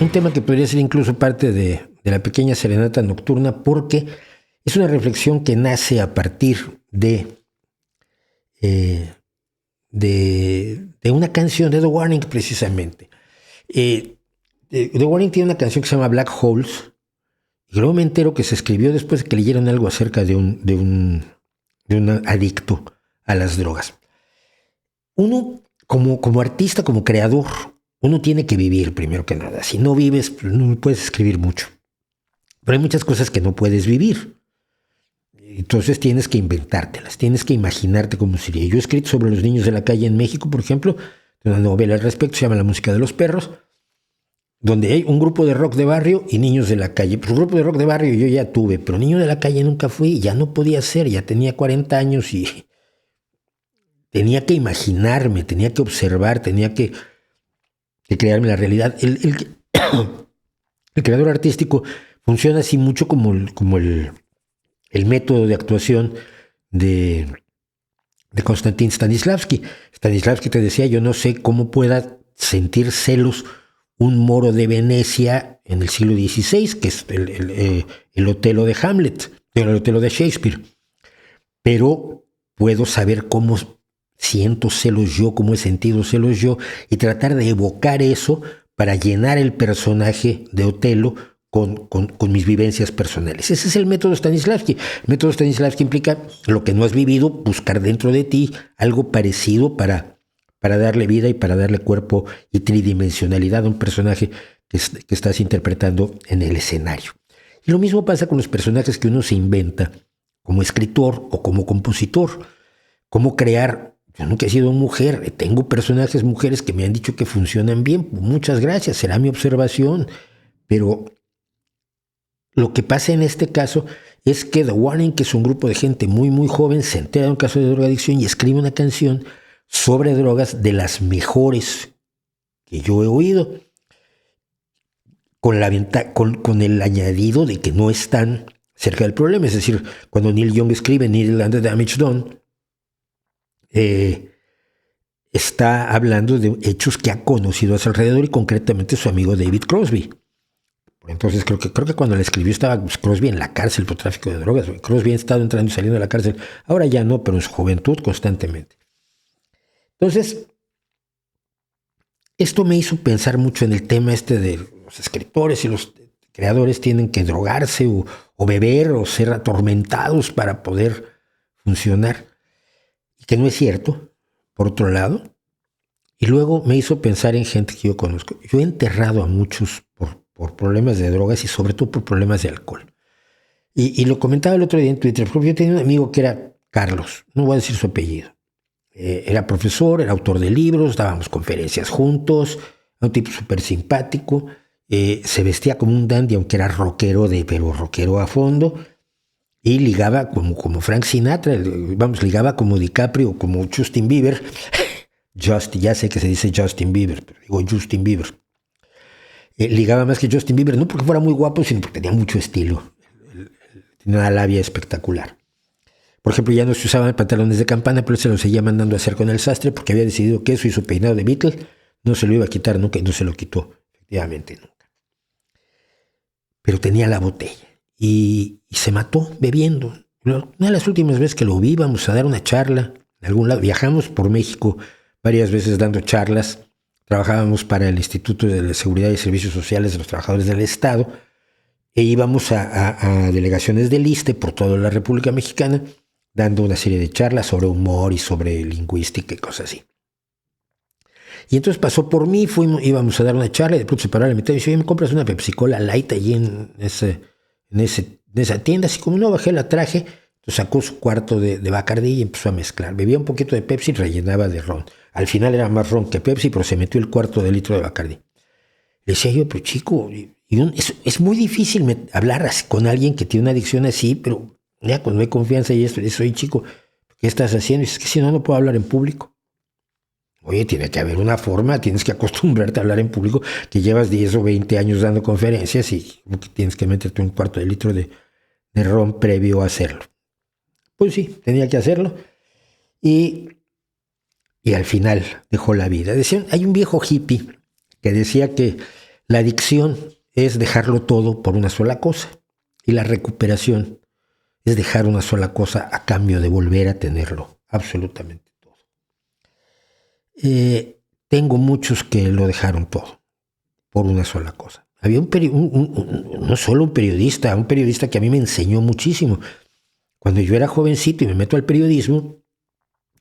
Un tema que podría ser incluso parte de la pequeña serenata nocturna, porque es una reflexión que nace a partir eh, de una canción de The Warning, precisamente. The Warning tiene una canción que se llama Black Holes, y luego me entero que se escribió después de que leyeron algo acerca de un adicto a las drogas. Uno, como artista, como creador, uno tiene que vivir primero que nada. Si no vives, pues no puedes escribir mucho. Pero hay muchas cosas que no puedes vivir. Entonces tienes que inventártelas, tienes que imaginarte cómo sería. Yo he escrito sobre los niños de la calle en México, por ejemplo, una novela al respecto, se llama La música de los perros, donde hay un grupo de rock de barrio y niños de la calle. Pues un grupo de rock de barrio yo ya tuve, pero niño de la calle nunca fui, ya no podía ser, ya tenía 40 años y tenía que imaginarme, tenía que observar, tenía que crearme la realidad. El creador artístico funciona así mucho como el método de actuación de Konstantin Stanislavski. Stanislavski te decía, yo no sé cómo pueda sentir celos un moro de Venecia en el siglo XVI, que es el Otelo de Hamlet, el Otelo de Shakespeare. Pero puedo saber cómo siento celos yo, cómo he sentido celos yo, y tratar de evocar eso para llenar el personaje de Otelo con mis vivencias personales. Ese es el método Stanislavski. El método Stanislavski implica lo que no has vivido, buscar dentro de ti algo parecido para darle vida y para darle cuerpo y tridimensionalidad a un personaje que estás interpretando en el escenario. Y lo mismo pasa con los personajes que uno se inventa como escritor o como compositor. Cómo crear. Yo nunca he sido mujer, tengo personajes mujeres que me han dicho que funcionan bien. Muchas gracias, será mi observación. Pero lo que pasa en este caso es que The Warning, que es un grupo de gente muy, muy joven, se entera de un caso de drogadicción y escribe una canción sobre drogas de las mejores que yo he oído, con el añadido de que no están cerca del problema. Es decir, cuando Neil Young escribe Needle and the Damage Done, está hablando de hechos que ha conocido a su alrededor y concretamente su amigo David Crosby. Entonces creo que cuando le escribió estaba Crosby en la cárcel por tráfico de drogas. Crosby ha estado entrando y saliendo de la cárcel. Ahora ya no, pero en su juventud constantemente. Entonces, esto me hizo pensar mucho en el tema de los escritores y los creadores tienen que drogarse o beber o ser atormentados para poder funcionar. Y que no es cierto, por otro lado. Y luego me hizo pensar en gente que yo conozco. Yo he enterrado a muchos por problemas de drogas y sobre todo por problemas de alcohol. Y lo comentaba el otro día en Twitter, porque yo tenía un amigo que era Carlos, no voy a decir su apellido. Era profesor, era autor de libros, dábamos conferencias juntos, era un tipo súper simpático, se vestía como un dandy, aunque era rockero, pero rockero a fondo, y ligaba como Frank Sinatra, ligaba como DiCaprio, como Justin Bieber. Ya sé que se dice Justin Bieber, pero digo Justin Bieber. Ligaba más que Justin Bieber, no porque fuera muy guapo, sino porque tenía mucho estilo. Tenía una labia espectacular. Por ejemplo, ya no se usaban pantalones de campana, pero él se los seguía mandando a hacer con el sastre porque había decidido que eso y su peinado de Beatle no se lo iba a quitar nunca y no se lo quitó, efectivamente nunca. Pero tenía la botella y se mató bebiendo. Una de las últimas veces que lo vi, íbamos a dar una charla en algún lado. Viajamos por México varias veces dando charlas. Trabajábamos para el Instituto de Seguridad y Servicios Sociales de los Trabajadores del Estado e íbamos a delegaciones del ISSSTE por toda la República Mexicana dando una serie de charlas sobre humor y sobre lingüística y cosas así. Y entonces pasó por mí, íbamos a dar una charla y de pronto se paró a la mitad y dice, oye, ¿me compras una Pepsi-Cola Light allí en esa tienda? Así como no, bajé, la traje, entonces sacó su cuarto de Bacardí y empezó a mezclar. Bebía un poquito de Pepsi y rellenaba de ron. Al final era más ron que Pepsi, pero se metió el cuarto de litro de Bacardí. Le decía yo, pero chico, es muy difícil hablar así con alguien que tiene una adicción así, pero ya cuando hay confianza y esto, le dice, oye chico, ¿qué estás haciendo? Y dice, es que si no, no puedo hablar en público. Oye, tiene que haber una forma, tienes que acostumbrarte a hablar en público, que llevas 10 o 20 años dando conferencias y tienes que meterte un cuarto de litro de ron previo a hacerlo. Pues sí, tenía que hacerlo. Y al final dejó la vida. Hay un viejo hippie que decía que La adicción es dejarlo todo por una sola cosa y la recuperación es dejar una sola cosa a cambio de volver a tenerlo absolutamente todo. Tengo muchos que lo dejaron todo por una sola cosa. Había no solo un periodista que a mí me enseñó muchísimo. Cuando yo era jovencito y me meto al periodismo,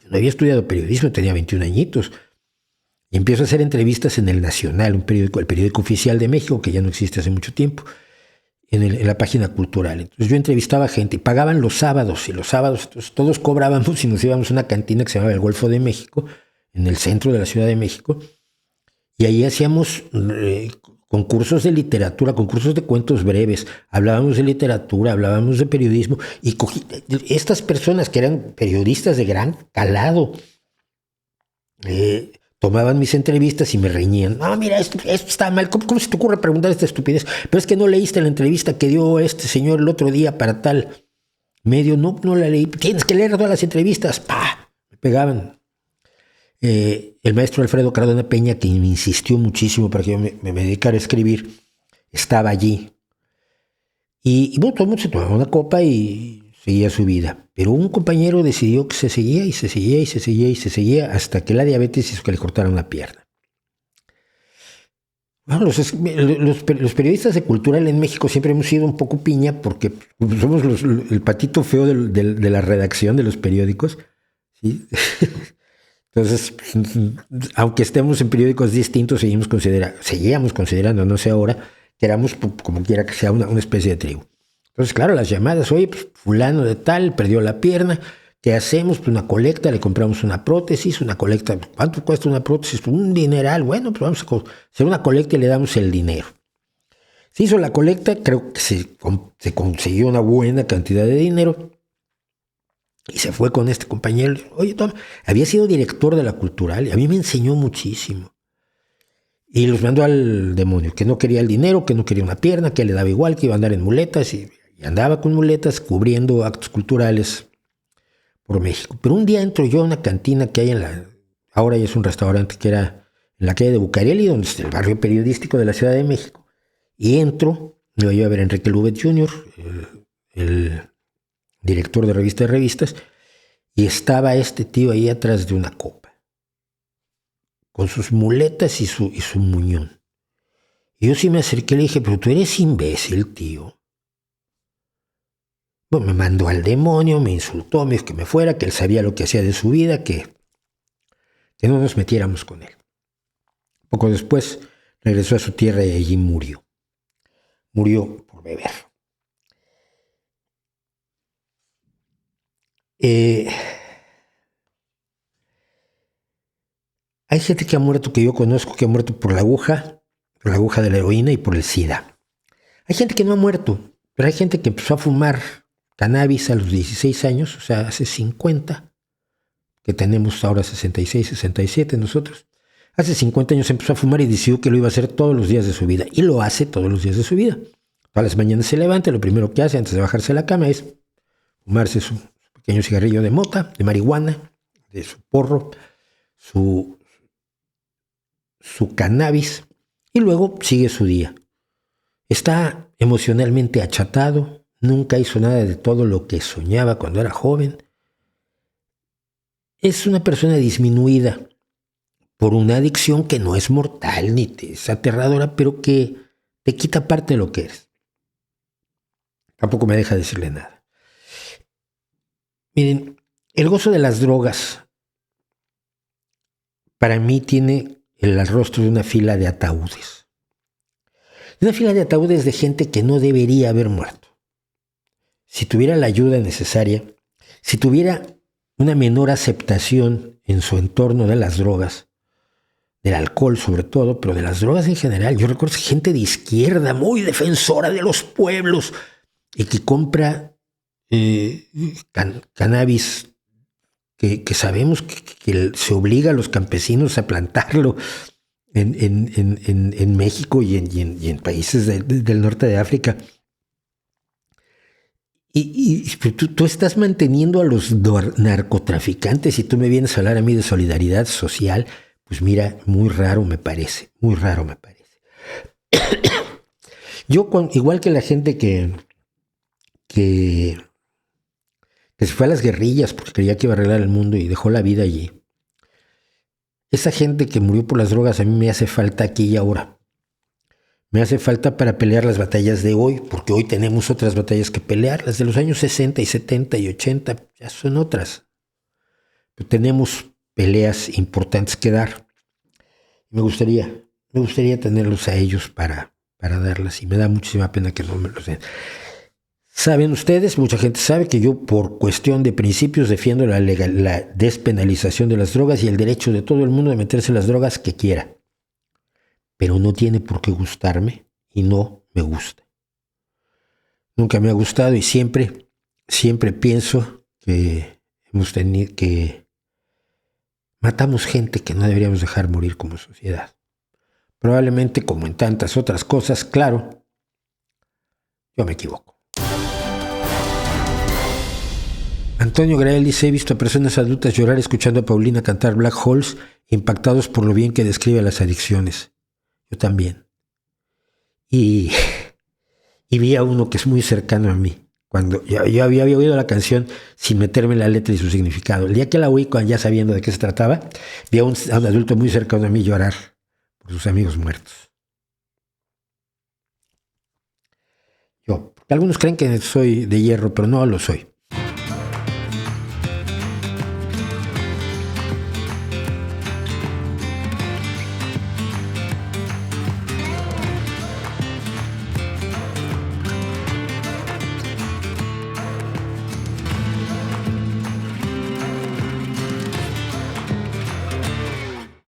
yo no había estudiado periodismo, tenía 21 añitos, y empiezo a hacer entrevistas en El Nacional, el periódico oficial de México, que ya no existe hace mucho tiempo, en la página cultural. Entonces yo entrevistaba a gente y pagaban los sábados, y los sábados entonces, todos cobrábamos y nos íbamos a una cantina que se llamaba el Golfo de México, en el centro de la Ciudad de México, y ahí hacíamos concursos de literatura, concursos de cuentos breves, hablábamos de literatura, hablábamos de periodismo, y estas personas que eran periodistas de gran calado, tomaban mis entrevistas y me reñían. No, mira, esto está mal. ¿Cómo se te ocurre preguntar esta estupidez? Pero es que no leíste la entrevista que dio este señor el otro día para tal medio. No la leí. Tienes que leer todas las entrevistas. ¡Pah! Me pegaban. El maestro Alfredo Cardona Peña, que me insistió muchísimo para que yo me dedicara a escribir, estaba allí. Y bueno, todo el mundo se tomaba una copa y seguía su vida. Pero un compañero decidió que se seguía hasta que la diabetes hizo que le cortaran la pierna. Bueno, los periodistas de cultural en México siempre hemos sido un poco piña porque somos el patito feo de la redacción de los periódicos, ¿sí? Entonces, aunque estemos en periódicos distintos, seguíamos considerando, no sé ahora, que éramos, como quiera que sea, una especie de tribu. Entonces, claro, las llamadas, oye, pues fulano de tal, perdió la pierna, ¿qué hacemos? Pues una colecta, le compramos una prótesis, una colecta, ¿cuánto cuesta una prótesis? Pues un dineral, bueno, pues vamos a hacer una colecta y le damos el dinero. Se hizo la colecta, creo que se consiguió una buena cantidad de dinero, y se fue con este compañero. Oye, Tom, había sido director de la cultural y a mí me enseñó muchísimo. Y los mandó al demonio, que no quería el dinero, que no quería una pierna, que le daba igual, que iba a andar en muletas y andaba con muletas cubriendo actos culturales por México. Pero un día entro yo a una cantina que hay ahora ya es un restaurante que era en la calle de Bucareli, donde es el barrio periodístico de la Ciudad de México. Y entro, me voy a ver a Enrique Lubet Jr., el director de Revista de Revistas, y estaba este tío ahí atrás de una copa, con sus muletas y su muñón. Y yo sí me acerqué y le dije, pero tú eres imbécil, tío. Bueno, me mandó al demonio, me insultó, me dijo que me fuera, que él sabía lo que hacía de su vida, que no nos metiéramos con él. Poco después regresó a su tierra y allí murió. Murió por beber. Hay gente que ha muerto, que yo conozco, que ha muerto por la aguja de la heroína y por el SIDA. Hay gente que no ha muerto, pero hay gente que empezó a fumar cannabis a los 16 años, o sea, hace 50, que tenemos ahora 66, 67 nosotros. Hace 50 años empezó a fumar y decidió que lo iba a hacer todos los días de su vida. Y lo hace todos los días de su vida. Todas las mañanas se levanta, lo primero que hace antes de bajarse a la cama es fumarse su pequeño cigarrillo de mota, de marihuana, de su porro, su cannabis, y luego sigue su día. Está emocionalmente achatado, nunca hizo nada de todo lo que soñaba cuando era joven. Es una persona disminuida por una adicción que no es mortal ni es aterradora, pero que te quita parte de lo que eres. Tampoco me deja decirle nada. Miren, el gozo de las drogas para mí tiene el rostro de una fila de ataúdes. Una fila de ataúdes de gente que no debería haber muerto. Si tuviera la ayuda necesaria, si tuviera una menor aceptación en su entorno de las drogas, del alcohol sobre todo, pero de las drogas en general. Yo recuerdo gente de izquierda muy defensora de los pueblos y que compra cannabis que sabemos que se obliga a los campesinos a plantarlo en México y en países del norte de África. Y tú estás manteniendo a los narcotraficantes y tú me vienes a hablar a mí de solidaridad social. Pues mira, muy raro me parece. Yo, igual que la gente que se fue a las guerrillas porque creía que iba a arreglar el mundo y dejó la vida allí, esa gente que murió por las drogas a mí me hace falta aquí y ahora. Me hace falta para pelear las batallas de hoy, porque hoy tenemos otras batallas que pelear. Las de los años 60 y 70 y 80 ya son otras. Pero tenemos peleas importantes que dar. Me gustaría tenerlos a ellos para darlas, y me da muchísima pena que no me los den. Saben ustedes, mucha gente sabe que yo por cuestión de principios defiendo la despenalización de las drogas y el derecho de todo el mundo de meterse las drogas que quiera. Pero no tiene por qué gustarme y no me gusta. Nunca me ha gustado y siempre pienso que matamos gente que no deberíamos dejar morir como sociedad. Probablemente, como en tantas otras cosas, claro, yo me equivoco. Antonio Grael dice: he visto a personas adultas llorar escuchando a Paulina cantar Black Holes, impactados por lo bien que describe las adicciones. Yo también. Y vi a uno que es muy cercano a mí. Cuando yo había oído la canción sin meterme en la letra y su significado. El día que la oí, ya sabiendo de qué se trataba, vi a un adulto muy cercano a mí llorar por sus amigos muertos. Algunos creen que soy de hierro, pero no lo soy.